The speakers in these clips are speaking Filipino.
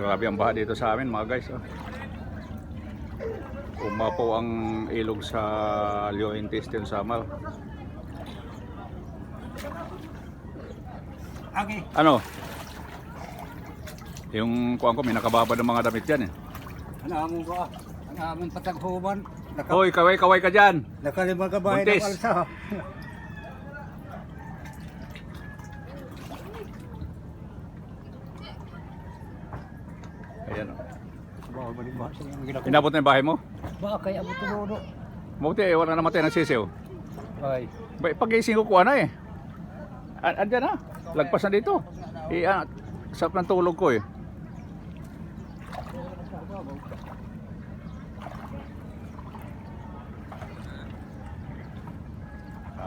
Grabe ang baha dito sa amin mga guys. Umapaw ang ilog sa Leo Intestine Samar. Okay. Ano? Yung kuwan ko, may nakababa ng mga damit yan eh. Ano ko ano among pataghuban. Hoy, kaway-kaway ka dyan. Nakalimang kabahay Buntis. ng alsa. Ayan o. Bawal ba rin ba siya yung ginagawa? Inabot na yung bahay mo? Ba kay abot tulodo. Mabuti eh, wala namatay ng sisiw. Ay. Pag-ising ko kuha na eh. Andyan na. Lagpas na dito. Sarap ng tulog ko eh.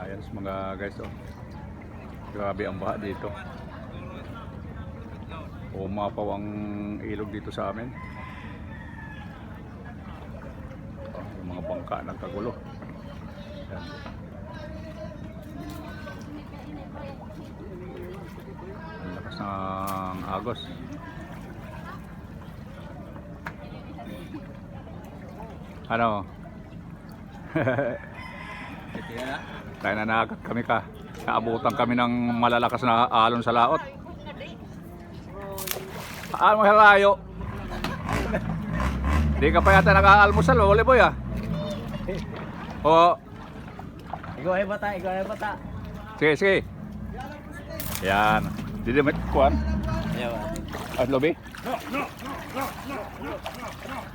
Ayan mga guys oh. Grabe ang baha dito. Umapaw ang ilog dito sa amin. Yung mga bangka nagkagulo. Ayan. Ang lakas ng agos. Ano? Kaya nanakot kami ka. Naabutan kami ng malalakas na alon sa laot. Ano mo halayo? Di ka pa yata naka-almusal, Oli Boy ah. O. Ikaw ay bata. Sige, sige. Yan. Didi may kuwan? Ayaw. At lobby?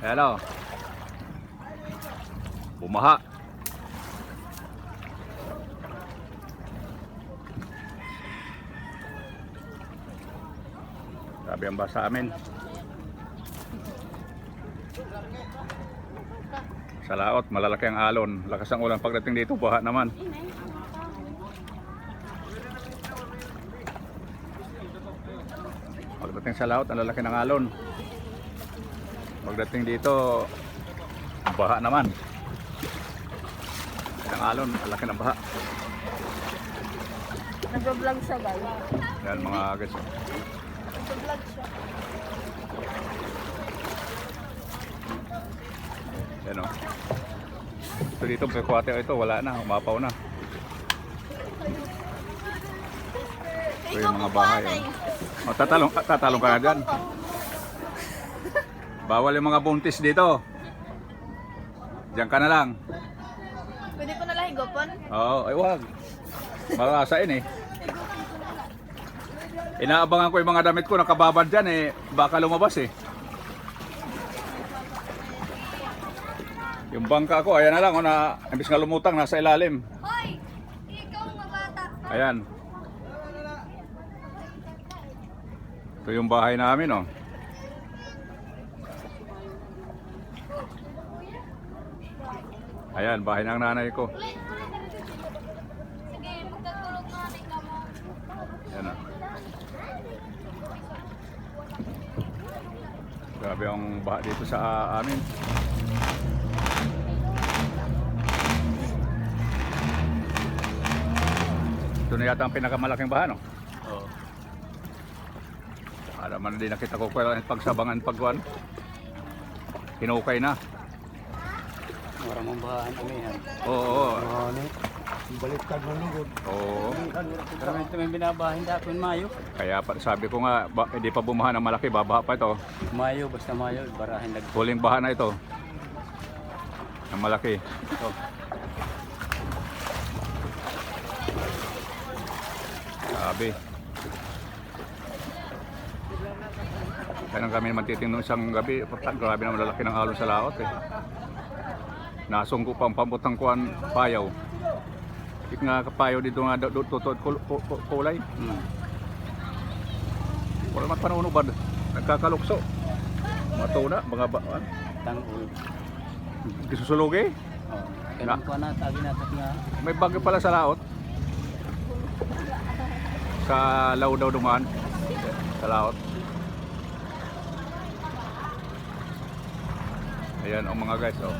Ayan o. Bumaha. Sabi ang basa amin. Sa laot, malalaki ang alon. Lakas ang ulan pagdating dito, baha naman. Pagdating sa laot, ang lalaki ng alon. Pagdating dito, baha naman. Ang alon, ang laki ng baha. Nag-vlog siya guys. Yan mga guys. Nag-vlog siya. Yan o. Ito dito, pekwate ito, wala na, umapaw na. Ito yung mga bahay. O, tatalong ka na dyan. Bawal yung mga buntis dito. Diyan ka na lang. Pwede ko nalang higopon? Oo, ay wag. Marasain eh. Inaabangan ko yung mga damit ko nakababad dyan eh. Baka lumabas eh. Yung bangka ko, ayan na lang. Imbis nga lumutang, nasa ilalim. Hoy! Ikaw ang mabata. Ayan. Ito yung bahay namin oh. Ayan, bahay ng nanay ko. Sige, magkatulog na natin ka mo. Ayan oh. Grabe ang baha dito sa amin. Ito na yata ang pinakamalaking baha no? Oo. Alam mo na din nakita ko kailan pagsabangan pagkuhan. Hinukay na. Mura mong bahaan kami yan. Oo. Ano? Baliktad ng lugod. Oo. Karami ito may binabahin dati Mayo. Kaya sabi ko nga, hindi pa bumaha ng malaki, babaha pa ito. Mayo, basta Mayo, barahin nag... Huling baha na ito. Ng malaki. Ito. Sabi. Kaya nang kami naman titingnan isang gabi, grabe naman lalaki ng alon sa laot eh. Nasungko pa ang pambutang kuhan, payaw. Ik nga kapayaw dito nga tutod kulay. Wala naman panunubad. Nagkakalukso. Matuna, mga baan. Tangul. Kisusulugi. Oh. Kailan ko na, tagi natin nga. May bagyo pala sa laot. Sa law daw dumaan. Sa laot. Ayan ang mga guys oh.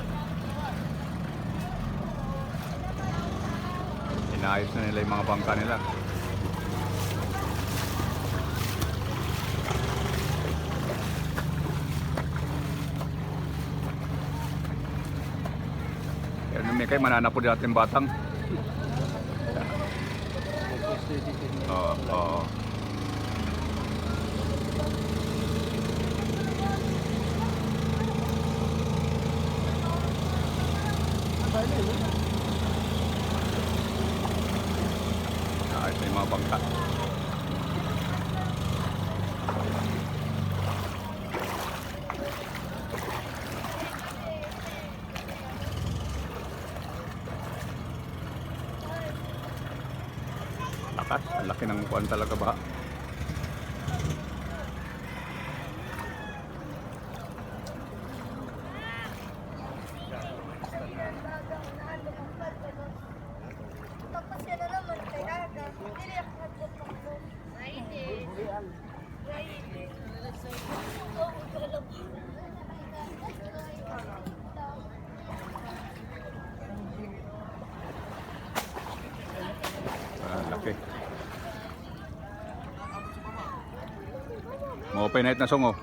Inaayos na nila yung mga bangka nila. kay mananapod natin batang. Oo, oo. Ito yung mga bangka. Lakas, ang laki ng kuwan talaga ba? Tapos yan na naman kay Aga. Hindi ako nagpapakbo. Laki. Mo-open night na songo.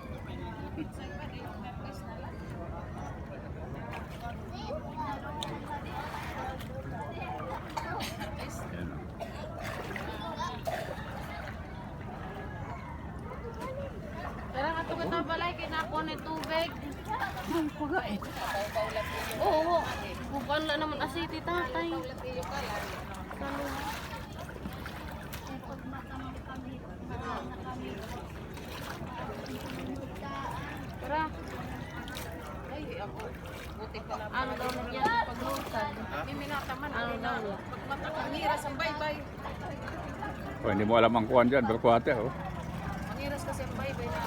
Yan. Pero nga ito kita balay, kinako ni tubig. Ang pagait. Oo, bukan na naman asiti tatay. Tara. Ay, ako. Buti pa lang. Ano daw nagyan paglusan? Miminataman. Ano daw? Pagmatakangiras ang baybay. Oh, hindi mo alam ang kuwan dyan, berkuate oh. Mangiras kasi ang baybay na.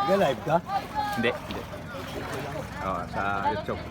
Nag-live ka? Hindi, hindi. Oh, sa YouTube.